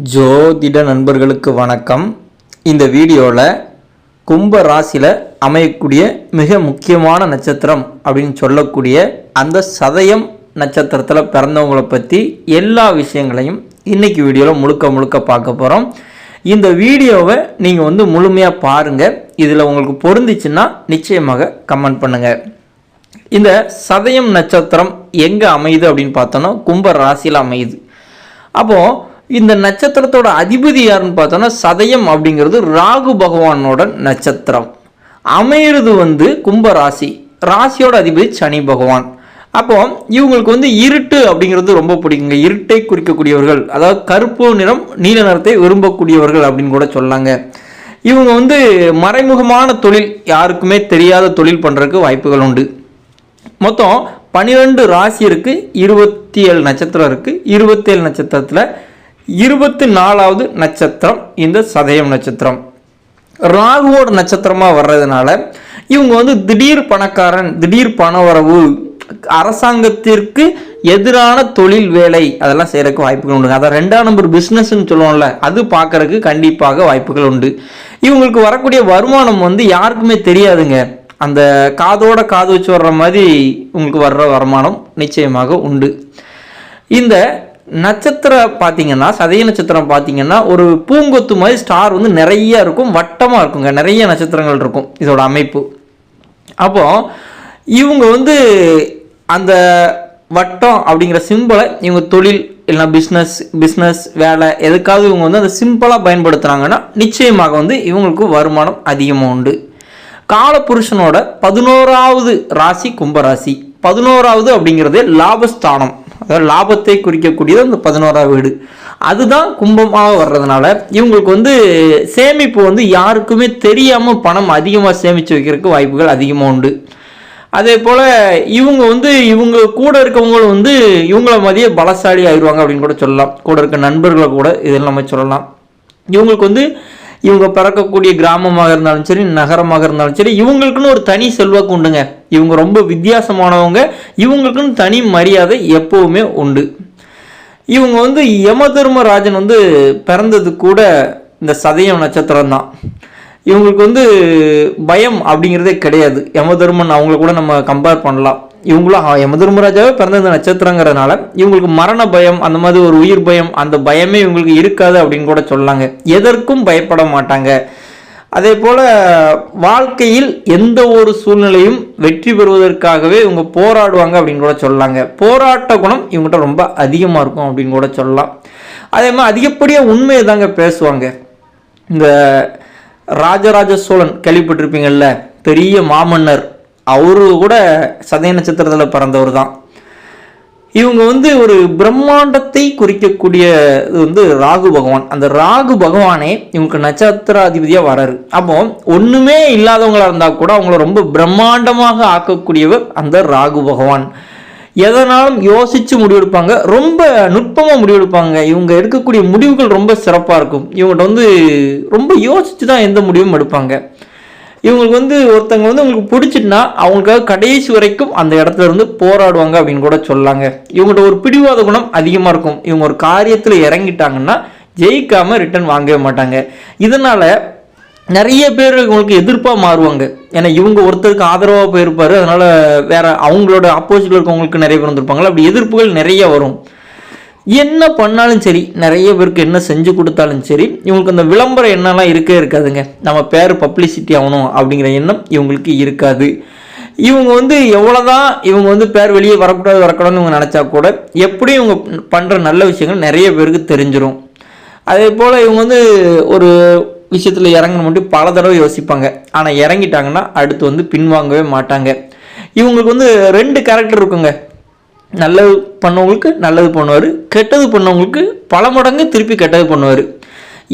ஜோதிட நண்பர்களுக்கு வணக்கம். இந்த வீடியோவில் கும்ப ராசியில் அமையக்கூடிய மிக முக்கியமான நட்சத்திரம் அப்படின்னு சொல்லக்கூடிய அந்த சதயம் நட்சத்திரத்தில் பிறந்தவங்களை பற்றி எல்லா விஷயங்களையும் இன்றைக்கி வீடியோவில் முழுக்க பார்க்க போகிறோம். இந்த வீடியோவை நீங்கள் முழுமையாக பாருங்கள். இதில் உங்களுக்கு பொருந்துச்சுன்னா நிச்சயமாக கமெண்ட் பண்ணுங்கள். இந்த சதயம் நட்சத்திரம் எங்கே அமையுது அப்படின்னு பார்த்தோன்னா கும்ப ராசியில் அமையுது. அப்போது இந்த நட்சத்திரத்தோட அதிபதி யாருன்னு பார்த்தோன்னா சதயம் அப்படிங்கிறது ராகு பகவானோட நட்சத்திரம். அமையிறது கும்ப ராசி, ராசியோட அதிபதி சனி பகவான். அப்போ இவங்களுக்கு இருட்டு அப்படிங்கிறது ரொம்ப பிடிக்குங்க. இருட்டை குறிக்கக்கூடியவர்கள், அதாவது கருப்பு நிறம் நீல நிறத்தை விரும்பக்கூடியவர்கள் அப்படின்னு கூட சொல்லாங்க. இவங்க மறைமுகமான தொழில், யாருக்குமே தெரியாத தொழில் பண்ணுறதுக்கு வாய்ப்புகள் உண்டு. மொத்தம் 12 ராசி இருக்குது, 27 நட்சத்திரம் இருக்குது. 27 நட்சத்திரத்தில் 24வது நட்சத்திரம் இந்த சதயம் நட்சத்திரம். ராகுவோட நட்சத்திரமாக வர்றதுனால இவங்க திடீர் பணக்காரன், திடீர் பணவரவு, அரசாங்கத்திற்கு எதிரான தொழில் வேலை அதெல்லாம் செய்கிறதுக்கு வாய்ப்புகள் உண்டு. அதான் 2ஆம் நம்பர் பிஸ்னஸ்ன்னு சொல்லுவோம்ல, அது பார்க்கறதுக்கு கண்டிப்பாக வாய்ப்புகள் உண்டு. இவங்களுக்கு வரக்கூடிய வருமானம் யாருக்குமே தெரியாதுங்க. அந்த காதோட காது வச்சு வர்ற மாதிரி உங்களுக்கு வர்ற வருமானம் நிச்சயமாக உண்டு. இந்த நட்சத்திரம் பார்த்தீங்கன்னா, சதய நட்சத்திரம் பார்த்தீங்கன்னா ஒரு பூங்கொத்து மாதிரி ஸ்டார் நிறைய இருக்கும், வட்டமாக இருக்குங்க. நிறைய நட்சத்திரங்கள் இருக்கும் இதோட அமைப்பு. அப்போது இவங்க அந்த வட்டம் அப்படிங்கிற சிம்பிளை இவங்க தொழில் இல்லைனா பிஸ்னஸ் வேலை எதுக்காவது இவங்க அந்த சிம்பிளாக பயன்படுத்துகிறாங்கன்னா நிச்சயமாக இவங்களுக்கு வருமானம் அதிகமாக உண்டு. காலபுருஷனோட 11வது ராசி கும்பராசி. 11வது அப்படிங்கிறதே லாபஸ்தானம், அதாவது லாபத்தை குறிக்கக்கூடியது அந்த 11ஆம் வீடு. அதுதான் கும்பமாக வர்றதுனால இவங்களுக்கு சேமிப்பு யாருக்குமே தெரியாமல் பணம் அதிகமாக சேமித்து வைக்கிறதுக்கு வாய்ப்புகள் அதிகமாக உண்டு. அதே போல் இவங்க இவங்க கூட இருக்கவங்களும் இவங்கள மாதிரியே பலசாலி ஆயிடுவாங்க அப்படின்னு கூட சொல்லலாம். கூட இருக்க நண்பர்களை கூட இதெல்லாம் நம்ம சொல்லலாம். இவங்களுக்கு இவங்க பிறக்கக்கூடிய கிராமமாக இருந்தாலும் சரி, நகரமாக இருந்தாலும் சரி, இவங்களுக்குன்னு ஒரு தனி செல்வாக்கு உண்டுங்க. இவங்க ரொம்ப வித்தியாசமானவங்க, இவங்களுக்குன்னு தனி மரியாதை எப்போவுமே உண்டு. இவங்க யமதர்மராஜன் பிறந்தது கூட இந்த சதயம் நட்சத்திரம் தான். இவங்களுக்கு பயம் அப்படிங்கிறதே கிடையாது. யமதர்மன் அவங்கள கூட நம்ம கம்பேர் பண்ணலாம். இவங்களும் யமதர்மராஜாவே பிறந்த இந்த நட்சத்திரங்கிறதுனால இவங்களுக்கு மரண பயம், அந்த மாதிரி ஒரு உயிர் பயம், அந்த பயமே இவங்களுக்கு இருக்காது அப்படின்னு கூட சொல்லாங்க. எதற்கும் பயப்பட மாட்டாங்க. அதே போல் வாழ்க்கையில் எந்த ஒரு சூழ்நிலையும் வெற்றி பெறுவதற்காகவே இவங்க போராடுவாங்க அப்படின்னு கூட சொல்லாங்க. போராட்ட குணம் இவங்ககிட்ட ரொம்ப அதிகமாக இருக்கும் அப்படின்னு கூட சொல்லலாம். அதே மாதிரி அதிகப்படியாக உண்மையை தாங்க பேசுவாங்க. இந்த ராஜராஜ சோழன் கேள்விப்பட்டிருப்பீங்கள்ல, பெரிய மாமன்னர், அவரு கூட சதய நட்சத்திரத்தில் பிறந்தவர் தான். இவங்க ஒரு பிரம்மாண்டத்தை குறிக்கக்கூடிய ராகு பகவான். அந்த ராகு பகவானே இவங்களுக்கு நட்சத்திராதிபதியாக வராரு. அப்போ ஒன்றுமே இல்லாதவங்களா இருந்தால் கூட அவங்கள ரொம்ப பிரம்மாண்டமாக ஆக்கக்கூடியவர் அந்த ராகு பகவான். எதனாலும் யோசித்து முடிவெடுப்பாங்க, ரொம்ப நுட்பமாக முடிவெடுப்பாங்க. இவங்க எடுக்கக்கூடிய முடிவுகள் ரொம்ப சிறப்பாக இருக்கும். இவங்கள்ட்ட ரொம்ப யோசித்து தான் எந்த முடிவும் எடுப்பாங்க. இவங்களுக்கு ஒருத்தங்க உங்களுக்கு பிடிச்சிட்டுனா அவங்களுக்காக கடைசி வரைக்கும் அந்த இடத்துல இருந்து போராடுவாங்க அப்படின்னு கூட சொல்லாங்க. இவங்கள்ட்ட ஒரு பிடிவாத குணம் அதிகமாக இருக்கும். இவங்க ஒரு காரியத்தில் இறங்கிட்டாங்கன்னா ஜெயிக்காமல் ரிட்டர்ன் வாங்கவே மாட்டாங்க. இதனால் நிறைய பேர் இவங்களுக்கு எதிர்ப்பாக மாறுவாங்க. ஏன்னா இவங்க ஒருத்தருக்கு ஆதரவாக போயிருப்பார், அதனால் வேற அவங்களோட ஆப்போசிட்டில் இருக்கவங்களுக்கு நிறைய பேர் வந்திருப்பாங்களா, அப்படி எதிர்ப்புகள் நிறைய வரும். என்ன பண்ணாலும் சரி, நிறைய பேருக்கு என்ன செஞ்சு கொடுத்தாலும் சரி, இவங்களுக்கு அந்த விளம்பரம் என்னெல்லாம் இருக்காதுங்க. நம்ம பேர் பப்ளிசிட்டி ஆகணும் அப்படிங்கிற எண்ணம் இவங்களுக்கு இருக்காது. இவங்க எவ்வளோதான் இவங்க பேர் வெளியே வரக்கூடாதுன்னு இவங்க நினச்சா கூட எப்படி இவங்க பண்ணுற நல்ல விஷயங்கள் நிறைய பேருக்கு தெரிஞ்சிடும். அதே போல் இவங்க ஒரு விஷயத்தில் இறங்கணும் மட்டும் பல தடவை யோசிப்பாங்க. ஆனால் இறங்கிட்டாங்கன்னா அடுத்து பின்வாங்கவே மாட்டாங்க. இவங்களுக்கு 2 கேரக்டர் இருக்குங்க. நல்லது பண்ணவங்களுக்கு நல்லது பண்ணுவார், கெட்டது பண்ணவங்களுக்கு பல மடங்கு திருப்பி கெட்டது பண்ணுவார்.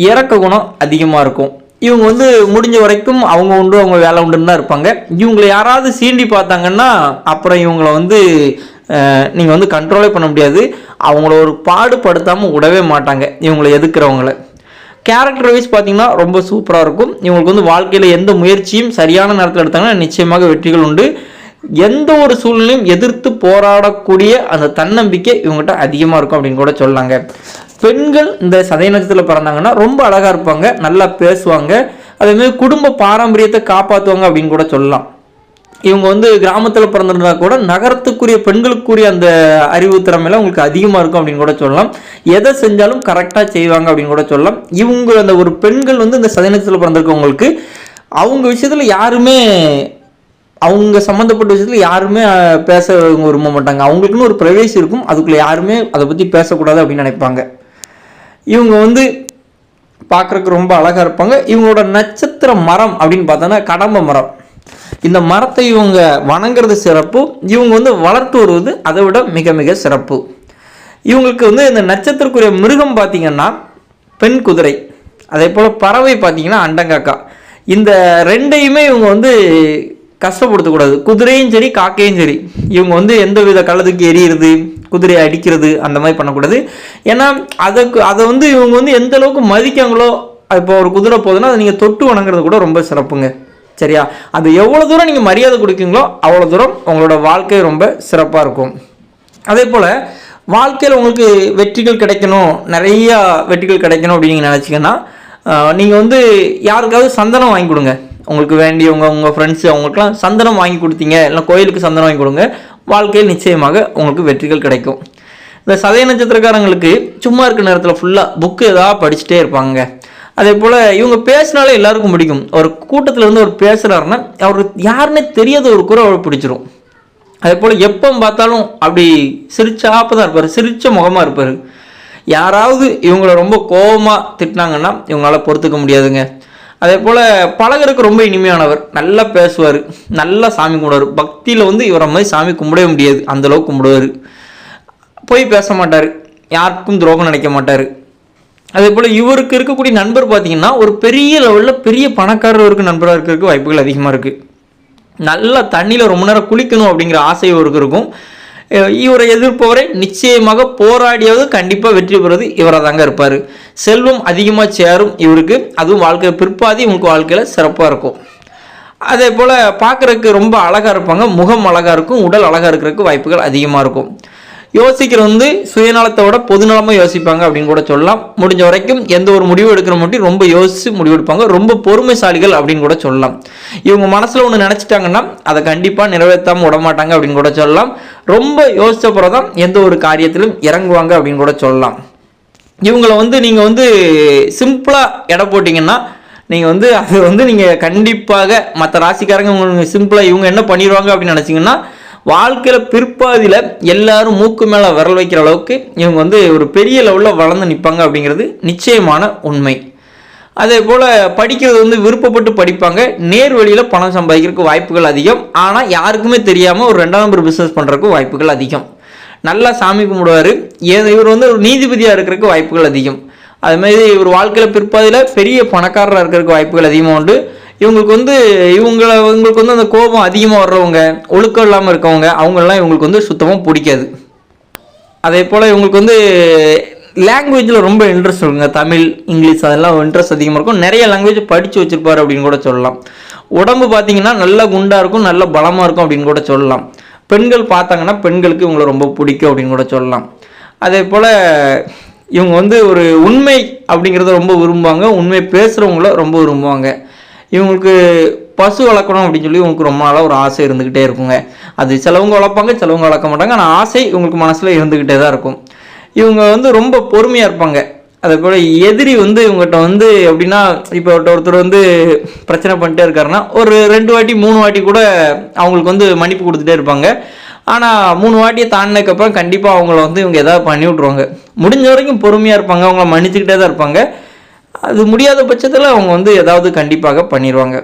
இறக்க குணம் அதிகமாக இருக்கும். இவங்க முடிஞ்ச வரைக்கும் அவங்க உண்டு, அவங்க வேலை உண்டுன்னு தான் இருப்பாங்க. இவங்களை யாராவது சீண்டி பார்த்தாங்கன்னா அப்புறம் இவங்களை நீங்கள் கண்ட்ரோலே பண்ண முடியாது. அவங்கள ஒரு பாடுபடுத்தாமல் விடவே மாட்டாங்க இவங்களை எதுக்குறவங்கள. கேரக்டர் வைஸ் பார்த்தீங்கன்னா ரொம்ப சூப்பராக இருக்கும். இவங்களுக்கு வாழ்க்கையில் எந்த முயற்சியும் சரியான நேரத்தில் எடுத்தாங்கன்னா நிச்சயமாக வெற்றிகள் உண்டு. எந்த ஒரு சூழ்நிலையும் எதிர்த்து போராடக்கூடிய அந்த தன்னம்பிக்கை இவங்ககிட்ட அதிகமாக இருக்கும் அப்படின்னு கூட சொல்லாங்க. பெண்கள் இந்த சதய நட்சத்திரத்தில் பிறந்தாங்கன்னா ரொம்ப அழகாக இருப்பாங்க, நல்லா பேசுவாங்க, அதேமாதிரி குடும்ப பாரம்பரியத்தை காப்பாற்றுவாங்க அப்படின்னு கூட சொல்லலாம். இவங்க வந்து கிராமத்தில் பிறந்திருந்தா கூட நகரத்துக்குரிய பெண்களுக்குரிய அந்த அறிவு திறமையெல்லாம் உங்களுக்கு அதிகமாக இருக்கும் அப்படின்னு கூட சொல்லலாம். எதை செஞ்சாலும் கரெக்டாக செய்வாங்க அப்படின்னு கூட சொல்லலாம். இவங்க அந்த ஒரு பெண்கள் வந்து இந்த சதய நட்சத்திரத்தில் பிறந்திருக்கவங்களுக்கு அவங்க விஷயத்தில் யாருமே அவங்க சம்மந்தப்பட்ட விஷயத்தில் யாருமே பேச விரும்ப மாட்டாங்க. அவங்களுக்குன்னு ஒரு பிரைவேசி இருக்கும், அதுக்குள்ளே யாருமே அதை பற்றி பேசக்கூடாது அப்படின்னு நினைப்பாங்க. இவங்க வந்து பார்க்குறதுக்கு ரொம்ப அழகாக இருப்பாங்க. இவங்களோட நட்சத்திர மரம் அப்படின்னு பார்த்தோன்னா கடம்ப மரம். இந்த மரத்தை இவங்க வணங்குறது சிறப்பு, இவங்க வந்து வளர்த்து வருவது அதை விட மிக மிக சிறப்பு. இவங்களுக்கு வந்து இந்த நட்சத்திரக்குரிய மிருகம் பார்த்திங்கன்னா பெண் குதிரை, அதே போல் பறவை பார்த்திங்கன்னா அண்டங்காக்கா. இந்த ரெண்டையுமே இவங்க வந்து கஷ்டப்படுத்தக்கூடாது. குதிரையும் சரி காக்கையும் சரி இவங்க வந்து எந்த வித கள்ளத்துக்கு எரியிறது, குதிரையை அடிக்கிறது அந்த மாதிரி பண்ணக்கூடாது. ஏன்னா அதை வந்து இவங்க வந்து எந்த அளவுக்கு மதிக்காங்களோ, இப்போ ஒரு குதிரை போகுதுன்னா அதை நீங்கள் தொட்டு வணங்குறது கூட ரொம்ப சிறப்புங்க. சரியா? அது எவ்வளோ தூரம் நீங்கள் மரியாதை கொடுக்கீங்களோ அவ்வளோ தூரம் உங்களோட வாழ்க்கை ரொம்ப சிறப்பாக இருக்கும். அதே போல் வாழ்க்கையில் உங்களுக்கு வெற்றிகள் கிடைக்கணும், நிறையா வெற்றிகள் கிடைக்கணும் அப்படின்னு நீங்கள் நினச்சிங்கன்னா நீங்கள் வந்து யாருக்காவது சந்தனம் வாங்கி கொடுங்க. உங்களுக்கு வேண்டியவங்க, உங்கள் ஃப்ரெண்ட்ஸு, அவங்களுக்குலாம் சந்தனம் வாங்கி கொடுத்தீங்க, இல்லை கோயிலுக்கு சந்தனம் வாங்கி கொடுங்க, வாழ்க்கையில் நிச்சயமாக உங்களுக்கு வெற்றிகள் கிடைக்கும். இந்த சதய நட்சத்திரக்காரங்களுக்கு சும்மா இருக்கிற நேரத்தில் ஃபுல்லாக புக்கு ஏதாவது படிச்சுட்டே இருப்பாங்க. அதே போல் இவங்க பேசினாலே எல்லாருக்கும் பிடிக்கும். ஒரு கூட்டத்தில் இருந்து ஒரு பேசுகிறாருன்னா அவருக்கு யாருன்னே தெரியாத ஒரு குறை அவருக்கு பிடிச்சிரும். அதே போல் எப்போ பார்த்தாலும் அப்படி சிரிச்சாப்ப தான் இருப்பார், சிரித்த முகமாக இருப்பார். யாராவது இவங்களை ரொம்ப கோபமாக திட்டினாங்கன்னா இவங்களால பொறுத்துக்க முடியாதுங்க. அதே போல் பழகிறதுக்கு ரொம்ப இனிமையானவர், நல்லா பேசுவார், நல்லா சாமி கும்பிடுவார். பக்தியில் வந்து இவரை மாதிரி சாமி கும்பிடவே முடியாது, அந்தளவுக்கு கும்பிடுவார். போய் பேச மாட்டார், யாருக்கும் துரோகம் நினைக்க மாட்டார். அதே போல் இவருக்கு இருக்கக்கூடிய நண்பர் பார்த்திங்கன்னா ஒரு பெரிய லெவலில் பெரிய பணக்காரருக்கு நண்பராக இருக்கிறதுக்கு வாய்ப்புகள் அதிகமாக இருக்குது. நல்லா தண்ணியில் ரொம்ப நேரம் குளிக்கணும் அப்படிங்கிற ஆசை இவருக்கு இருக்கும். இவரை எதிர்ப்பவரை நிச்சயமாக போராடியாவது கண்டிப்பாக வெற்றி பெறுவது இவராக தாங்க இருப்பார். செல்வம் அதிகமாக சேரும் இவருக்கு, அதுவும் வாழ்க்கை பிற்பாதி உங்களுக்கு வாழ்க்கையில் சிறப்பாக இருக்கும். அதே போல் பார்க்குறதுக்கு ரொம்ப அழகாக இருப்பாங்க, முகம் அழகாக இருக்கும், உடல் அழகாக இருக்கிறதுக்கு வாய்ப்புகள் அதிகமாக இருக்கும். யோசிக்கிற வந்து சுயநலத்தோட பொதுநலமாக யோசிப்பாங்க அப்படின்னு கூட சொல்லலாம். முடிஞ்ச வரைக்கும் எந்த ஒரு முடிவு எடுக்கிற மட்டும் ரொம்ப யோசித்து முடிவெடுப்பாங்க, ரொம்ப பொறுமைசாலிகள் அப்படின்னு கூட சொல்லலாம். இவங்க மனசில் ஒன்று நினச்சிட்டாங்கன்னா அதை கண்டிப்பாக நிறைவேற்றாமல் விடமாட்டாங்க அப்படின்னு கூட சொல்லலாம். ரொம்ப யோசித்த பிறகு தான் எந்த ஒரு காரியத்திலும் இறங்குவாங்க அப்படின்னு கூட சொல்லலாம். இவங்களை வந்து நீங்கள் வந்து சிம்பிளாக எடை போட்டிங்கன்னா நீங்கள் வந்து அது வந்து நீங்கள் கண்டிப்பாக மற்ற ராசிக்காரங்க உங்களுக்கு சிம்பிளாக இவங்க என்ன பண்ணிடுவாங்க அப்படின்னு நினச்சிங்கன்னா வாழ்க்கையில் பிற்பாதியில் எல்லாரும் மூக்கு மேலே விரல் வைக்கிற அளவுக்கு இவங்க வந்து ஒரு பெரிய லெவலில் வளர்ந்து நிற்பாங்க அப்படிங்கிறது நிச்சயமான உண்மை. அதே போல் படிக்கிறது வந்து விருப்பப்பட்டு படிப்பாங்க, நேர் வழியில் பணம் சம்பாதிக்கிறதுக்கு வாய்ப்புகள் அதிகம். ஆனால் யாருக்குமே தெரியாமல் ஒரு 2ஆம் நம்பர் பிஸ்னஸ் பண்ணுறதுக்கு வாய்ப்புகள் அதிகம். நல்லா சாமி கும்பிடுவார். இவர் வந்து ஒரு நீதிபதியாக இருக்கிறதுக்கு வாய்ப்புகள் அதிகம். அதுமாதிரி இவர் வாழ்க்கையில் பிற்பாதியில் பெரிய பணக்காரராக இருக்கிறதுக்கு வாய்ப்புகள் அதிகமாக உண்டு. இவங்களுக்கு வந்து இவங்களுக்கு வந்து அந்த கோபம் அதிகமாக வர்றவங்க, ஒழுக்கம் இல்லாமல் இருக்கவங்க, அவங்களெலாம் இவங்களுக்கு வந்து சுத்தமாக பிடிக்காது. அதே போல் இவங்களுக்கு வந்து லாங்குவேஜில் ரொம்ப இன்ட்ரெஸ்ட் இருக்குங்க. தமிழ், இங்கிலீஷ் அதெல்லாம் இன்ட்ரெஸ்ட் அதிகமாக இருக்கும். நிறைய லாங்குவேஜ் படித்து வச்சுருப்பார் அப்படின்னு கூட சொல்லலாம். உடம்பு பார்த்திங்கன்னா நல்ல குண்டாக இருக்கும், நல்ல பலமாக இருக்கும் அப்படின்னு கூட சொல்லலாம். பெண்கள் பார்த்தாங்கன்னா பெண்களுக்கு இவங்களை ரொம்ப பிடிக்கும் அப்படின்னு கூட சொல்லலாம். அதே போல் இவங்க வந்து ஒரு உண்மை அப்படிங்கிறத ரொம்ப விரும்புவாங்க, உண்மை பேசுகிறவங்கள ரொம்ப விரும்புவாங்க. இவங்களுக்கு பசு வளர்க்கணும் அப்படின்னு சொல்லி இவங்களுக்கு ரொம்ப நாளாக ஒரு ஆசை இருந்துக்கிட்டே இருக்குங்க. அது சிலவங்க வளர்ப்பாங்க, சிலவங்க வளர்க்க மாட்டாங்க. ஆனால் ஆசை இவங்களுக்கு மனசில் இருந்துக்கிட்டே தான் இருக்கும். இவங்க வந்து ரொம்ப பொறுமையாக இருப்பாங்க. அதே போல் எதிரி வந்து இவங்ககிட்ட வந்து எப்படின்னா, இப்போ ஒருத்தர் வந்து பிரச்சனை பண்ணிட்டே இருக்காருன்னா ஒரு 2 வாட்டி 3 வாட்டி கூட அவங்களுக்கு வந்து மன்னிப்பு கொடுத்துட்டே இருப்பாங்க. ஆனால் 3 வாட்டியை தாண்டினதுக்கப்புறம் கண்டிப்பாக அவங்கள வந்து இவங்க எதாவது பண்ணி விட்ருவாங்க. முடிஞ்ச வரைக்கும் பொறுமையாக இருப்பாங்க, அவங்கள மன்னிச்சுக்கிட்டே தான் இருப்பாங்க. அது முடியாத பட்சத்தில் அவங்க வந்து ஏதாவது கண்டிப்பாக பண்ணிடுவாங்க.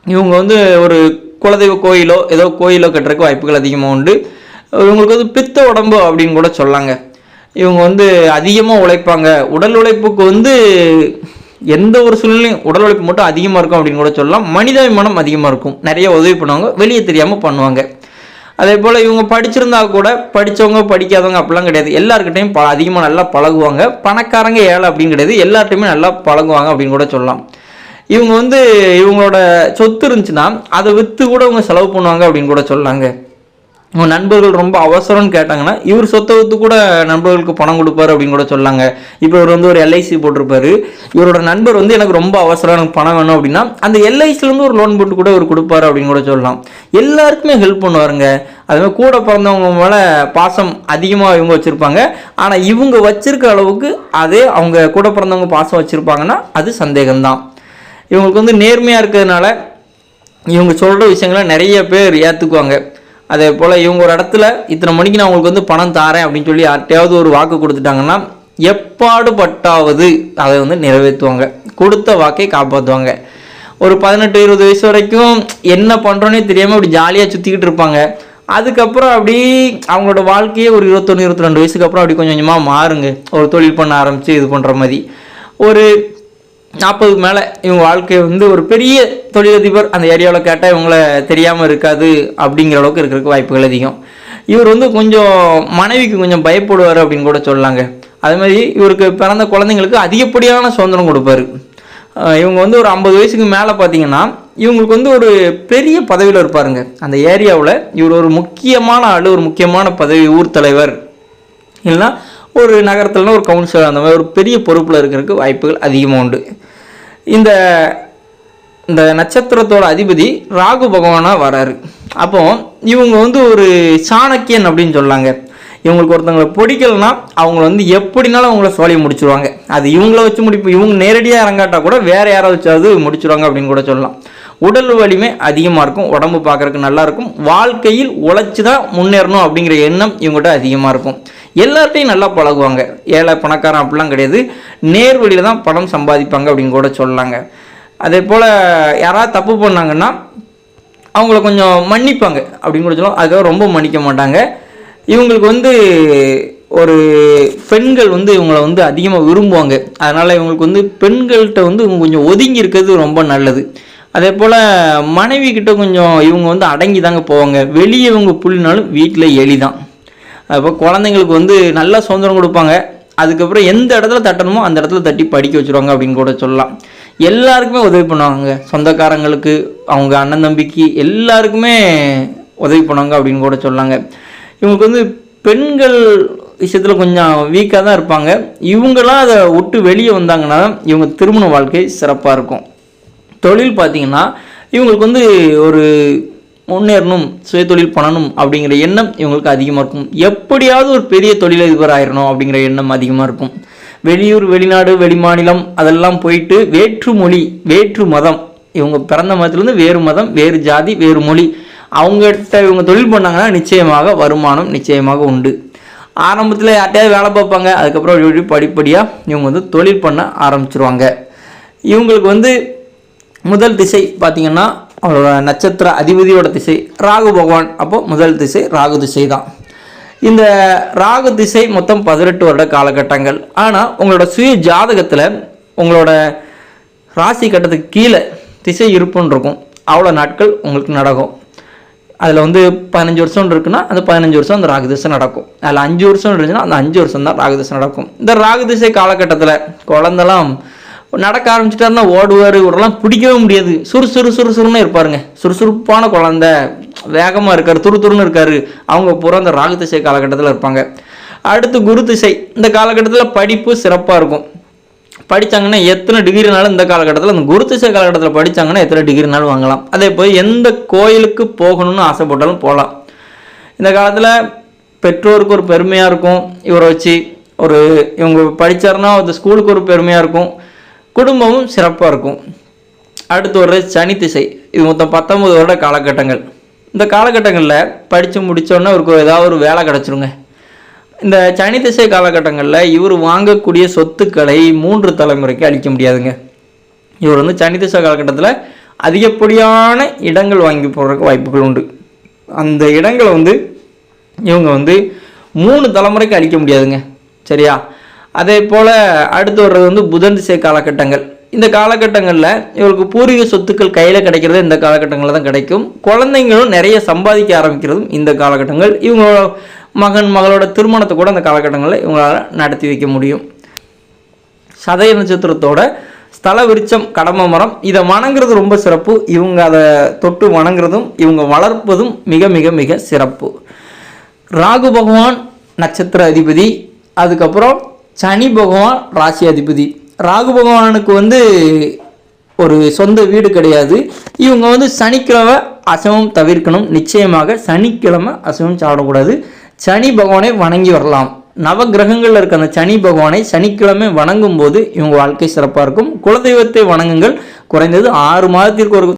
இவங்க வந்து ஒரு குலதெய்வ கோயிலோ ஏதோ கோயிலோ கட்டுறதுக்கு வாய்ப்புகள் அதிகமாக உண்டு. இவங்களுக்கு வந்து பித்த உடம்பு அப்படின்னு கூட சொல்லாங்க. இவங்க வந்து அதிகமாக உழைப்பாங்க. உடல் உழைப்புக்கு வந்து எந்த ஒரு சூழ்நிலையும் உடல் உழைப்பு மட்டும் அதிகமாக இருக்கும் அப்படின்னு கூட சொல்லலாம். மனிதாபிமானம் அதிகமாக இருக்கும், நிறைய உதவி பண்ணுவாங்க, வெளியே தெரியாமல் பண்ணுவாங்க. அதே போல் இவங்க படிச்சிருந்தா கூட படித்தவங்க படிக்காதவங்க அப்படிலாம் கிடையாது, எல்லாருக்கிட்டையும் அதிகமாக நல்லா பழகுவாங்க. பணக்காரங்க ஏழை அப்படின்னு கிடையாது, எல்லார்ட்டையுமே நல்லா பழகுவாங்க அப்படின்னு கூட சொல்லலாம். இவங்க வந்து இவங்களோட சொத்து இருந்துச்சுன்னா அதை விற்று கூட இவங்க செலவு பண்ணுவாங்க அப்படின்னு கூட சொல்லாங்க. உங்கள் நண்பர்கள் ரொம்ப அவசரம்னு கேட்டாங்கன்னா இவர் சொத்தை வித்து கூட நண்பர்களுக்கு பணம் கொடுப்பாரு அப்படின்னு கூட சொல்லாங்க. இப்போ இவர் வந்து ஒரு எல்ஐசி போட்டிருப்பாரு, இவரோட நண்பர் வந்து எனக்கு ரொம்ப அவசரம், எனக்கு பணம் வேணும் அப்படின்னா அந்த எல்ஐசிலேருந்து ஒரு லோன் போட்டு கூட இவர் கொடுப்பாரு அப்படின்னு கூட சொல்லலாம். எல்லாருக்குமே ஹெல்ப் பண்ணுவாருங்க. அதுமாதிரி கூட பிறந்தவங்க மேலே பாசம் அதிகமாக இவங்க வச்சுருப்பாங்க. ஆனால் இவங்க வச்சிருக்க அளவுக்கு அதே அவங்க கூட பிறந்தவங்க பாசம் வச்சுருப்பாங்கன்னா அது சந்தேகம்தான். இவங்களுக்கு வந்து நேர்மையாக இருக்கிறதுனால இவங்க சொல்கிற விஷயங்களை நிறைய பேர் ஏற்றுக்குவாங்க. அதே போல் இவங்க ஒரு இடத்துல இத்தனை மணிக்கு நான் உங்களுக்கு வந்து பணம் தாரேன் அப்படின்னு சொல்லி யார்ட்டையாவது ஒரு வாக்கு கொடுத்துட்டாங்கன்னா எப்பாடுபட்டாவது அதை வந்து நிறைவேற்றுவாங்க, கொடுத்த வாக்கை காப்பாற்றுவாங்க. ஒரு 18-20 வயசு வரைக்கும் என்ன பண்ணுறோன்னே தெரியாமல் அப்படி ஜாலியாக சுற்றிக்கிட்டு இருப்பாங்க. அதுக்கப்புறம் அப்படி அவங்களோட வாழ்க்கையே ஒரு 21-22 வயசுக்கு அப்புறம் அப்படி கொஞ்சம் கொஞ்சமாக மாறுங்க. ஒரு தொழில் பண்ண ஆரம்பித்து இது பண்ணுற மாதிரி ஒரு 40க்கு மேலே இவங்க வாழ்க்கை வந்து ஒரு பெரிய தொழிலதிபர் அந்த ஏரியாவில் கேட்டால் இவங்கள தெரியாமல் இருக்காது அப்படிங்கிற அளவுக்கு இருக்கிறதுக்கு வாய்ப்புகள் அதிகம். இவர் வந்து கொஞ்சம் மனைவிக்கு கொஞ்சம் பயப்படுவார் அப்படின்னு கூட சொல்லலாங்க. அதே மாதிரி இவருக்கு பிறந்த குழந்தைங்களுக்கு அதிகப்படியான சுதந்திரம் கொடுப்பாரு. இவங்க வந்து ஒரு 50 வயசுக்கு மேலே பார்த்தீங்கன்னா இவங்களுக்கு வந்து ஒரு பெரிய பதவியில் இருப்பாருங்க. அந்த ஏரியாவில் இவர் ஒரு முக்கியமான ஆள், ஒரு முக்கியமான பதவி, ஊர் தலைவர் இல்லைன்னா ஒரு நகரத்துலனா ஒரு கவுன்சிலர், அந்த மாதிரி ஒரு பெரிய பொறுப்பில் இருக்கிறதுக்கு வாய்ப்புகள் அதிகமாக உண்டு. இந்த இந்த நட்சத்திரத்தோட அதிபதி ராகு பகவானாக வராரு. அப்போ இவங்க வந்து ஒரு சாணக்கியன் அப்படின்னு சொல்லாங்க. இவங்களுக்கு ஒருத்தவங்களை பிடிக்கலன்னா அவங்க வந்து எப்படினாலும் அவங்கள சோழியை முடிச்சுருவாங்க. அது இவங்கள வச்சு முடிப்பு, இவங்க நேரடியாக இறங்காட்டா கூட வேறு யாராவது வச்சாவது முடிச்சுருவாங்க அப்படின்னு கூட சொல்லலாம். உடல் வலிமை அதிகமாக இருக்கும், உடம்பு பார்க்குறதுக்கு நல்லாயிருக்கும், வாழ்க்கையில் உழைச்சி தான் முன்னேறணும் அப்படிங்கிற எண்ணம் இவங்ககிட்ட அதிகமாக இருக்கும். எல்லார்ட்டையும் நல்லா பழகுவாங்க. ஏழை பணக்காரன் அப்படிலாம் கிடையாது, நேர் வழியில் தான் பணம் சம்பாதிப்பாங்க அப்படின்னு கூட சொல்லலாங்க. அதே போல் யாராவது தப்பு பண்ணாங்கன்னா அவங்கள கொஞ்சம் மன்னிப்பாங்க அப்படின்னு கூட சொல்லலாம். அதுக்காக ரொம்ப மன்னிக்க மாட்டாங்க. இவங்களுக்கு வந்து ஒரு பெண்கள் வந்து இவங்களை வந்து அதிகமாக விரும்புவாங்க. அதனால் இவங்களுக்கு வந்து பெண்கள்கிட்ட வந்து இவங்க கொஞ்சம் ஒதுங்கி இருக்கிறது ரொம்ப நல்லது. அதே போல் மனைவி கிட்ட கொஞ்சம் இவங்க வந்து அடங்கி தாங்க போவாங்க. வெளியே இவங்க புள்ளினாலும் வீட்டில் எலி தான். அப்போ குழந்தைங்களுக்கு வந்து நல்லா சுதந்திரம் கொடுப்பாங்க. அதுக்கப்புறம் எந்த இடத்துல தட்டணுமோ அந்த இடத்துல தட்டி படிக்க வச்சுருவாங்க அப்படின்னு கூட சொல்லலாம். எல்லாருக்குமே உதவி பண்ணுவாங்க, சொந்தக்காரங்களுக்கு, அவங்க அண்ணன் தம்பிக்கு எல்லாருக்குமே உதவி பண்ணுவாங்க அப்படின்னு கூட சொல்லாங்க. இவங்களுக்கு வந்து பெண்கள் விஷயத்தில் கொஞ்சம் வீக்காக தான் இருப்பாங்க. இவங்களாம் அதை விட்டு வெளியே வந்தாங்கன்னா இவங்க திருமண வாழ்க்கை சிறப்பாக இருக்கும். தொழில் பார்த்திங்கன்னா இவங்களுக்கு வந்து ஒரு முன்னேறணும், சுயதொழில் பண்ணணும் அப்படிங்கிற எண்ணம் இவங்களுக்கு அதிகமாக இருக்கும். எப்படியாவது ஒரு பெரிய தொழிலதிபர் ஆயிடணும் அப்படிங்கிற எண்ணம் அதிகமாக இருக்கும். வெளியூர், வெளிநாடு, வெளிமாநிலம் அதெல்லாம் போயிட்டு வேற்று மொழி, வேற்று மதம், இவங்க பிறந்த மதத்துலேருந்து வேறு மதம், வேறு ஜாதி, வேறு மொழி, அவங்ககிட்ட இவங்க தொழில் பண்ணாங்கன்னா நிச்சயமாக வருமானம் நிச்சயமாக உண்டு. ஆரம்பத்தில் யார்ட்டையாவது வேலை பார்ப்பாங்க, அதுக்கப்புறம் படிப்படியாக இவங்க வந்து தொழில் பண்ண ஆரம்பிச்சிருவாங்க. இவங்களுக்கு வந்து முதல் திசை பார்த்திங்கன்னா அவரோட நட்சத்திர அதிபதியோட திசை ராகு பகவான். அப்போது முதல் திசை ராகு திசை தான். இந்த ராகு திசை மொத்தம் 18 வருட காலகட்டங்கள். ஆனால் உங்களோட சுய ஜாதகத்தில் உங்களோட ராசி கட்டத்துக்கு கீழே திசை இருப்புன்னு இருக்கும். அவ்வளோ நாட்கள் உங்களுக்கு நடக்கும். அதில் வந்து 15 வருஷம் இருக்குன்னா அந்த 15 வருஷம் அந்த ராகு திசை நடக்கும். அதில் 5 வருஷம் இருந்துச்சுன்னா அந்த 5 வருஷம் தான் ராகு திசை நடக்கும். இந்த ராகு திசை காலகட்டத்தில் குழந்தெல்லாம் நடக்க ஆரம்பிச்சிட்டாருன்னா ஓடுவார், இவரெல்லாம் பிடிக்கவே முடியாது. சுறுசுறுன்னு இருப்பாருங்க. சுறுசுறுப்பான குழந்த, வேகமாக இருக்கார், துருன்னு இருக்கார். அவங்க பூரா அந்த ராகு திசை காலகட்டத்தில் இருப்பாங்க. அடுத்து குரு திசை. இந்த காலகட்டத்தில் படிப்பு சிறப்பாக இருக்கும். படித்தாங்கன்னா எத்தனை டிகிரினாலும் இந்த காலகட்டத்தில், அந்த குரு திசை காலகட்டத்தில் படித்தாங்கன்னா எத்தனை டிகிரினாலும் வாங்கலாம். அதே போய் எந்த கோயிலுக்கு போகணும்னு ஆசைப்பட்டாலும் போகலாம். இந்த காலத்தில் பெற்றோருக்கு ஒரு பெருமையாக இருக்கும். இவரை வச்சு இவங்க படித்தாருன்னா அந்த ஸ்கூலுக்கு ஒரு பெருமையாக இருக்கும், குடும்பமும் சிறப்பாக இருக்கும். அடுத்து ஒரு சனி திசை. இது மொத்தம் 19 வருட காலகட்டங்கள். இந்த காலகட்டங்களில் படித்து முடித்தோடனே இவருக்கு ஏதாவது ஒரு வேலை கிடச்சிருங்க. இந்த சனி திசை காலகட்டங்களில் இவர் வாங்கக்கூடிய சொத்துக்களை 3 தலைமுறைக்கு அளிக்க முடியாதுங்க. இவர் வந்து சனி திசை காலகட்டத்தில் அதிகப்படியான இடங்கள் வாங்கி போடுறதுக்கு வாய்ப்புகள் உண்டு. அந்த இடங்களை வந்து இவங்க வந்து 3 தலைமுறைக்கு அளிக்க முடியாதுங்க. சரியா? அதே போல் அடுத்து வர்றது வந்து புதன் திசை காலகட்டங்கள். இந்த காலகட்டங்களில் இவருக்கு பூர்வீக சொத்துக்கள் கையில் கிடைக்கிறது இந்த காலகட்டங்களில் தான் கிடைக்கும். குழந்தைங்களும் நிறைய சம்பாதிக்க ஆரம்பிக்கிறதும் இந்த காலகட்டங்கள். இவங்களோட மகளோட திருமணத்தை கூட இந்த காலகட்டங்களில் இவங்களால் நடத்தி வைக்க முடியும். சதய நட்சத்திரத்தோட ஸ்தல விருட்சம் கடம்ப மரம், இதை வணங்குறது ரொம்ப சிறப்பு. இவங்க அதை தொட்டு வணங்குறதும் இவங்க வளர்ப்பதும் மிக மிக மிக சிறப்பு. ராகு பகவான் நட்சத்திர அதிபதி, அதுக்கப்புறம் சனி பகவான் ராசி அதிபதி. ராகு பகவானுக்கு ஒரு சொந்த வீடு கிடையாது. இவங்க சனிக்கிழமை அசைவம் தவிர்க்கணும். நிச்சயமாக சனிக்கிழமை அசைவம் சாப்பிடக்கூடாது. சனி பகவானை வணங்கி வரலாம். நவ கிரகங்களில் இருக்க அந்த சனி பகவானை சனிக்கிழமை வணங்கும் போது இவங்க வாழ்க்கை சிறப்பாக இருக்கும். குலதெய்வத்தை வணங்குங்கள். குறைந்தது 6 மாதத்திற்கு ஒரு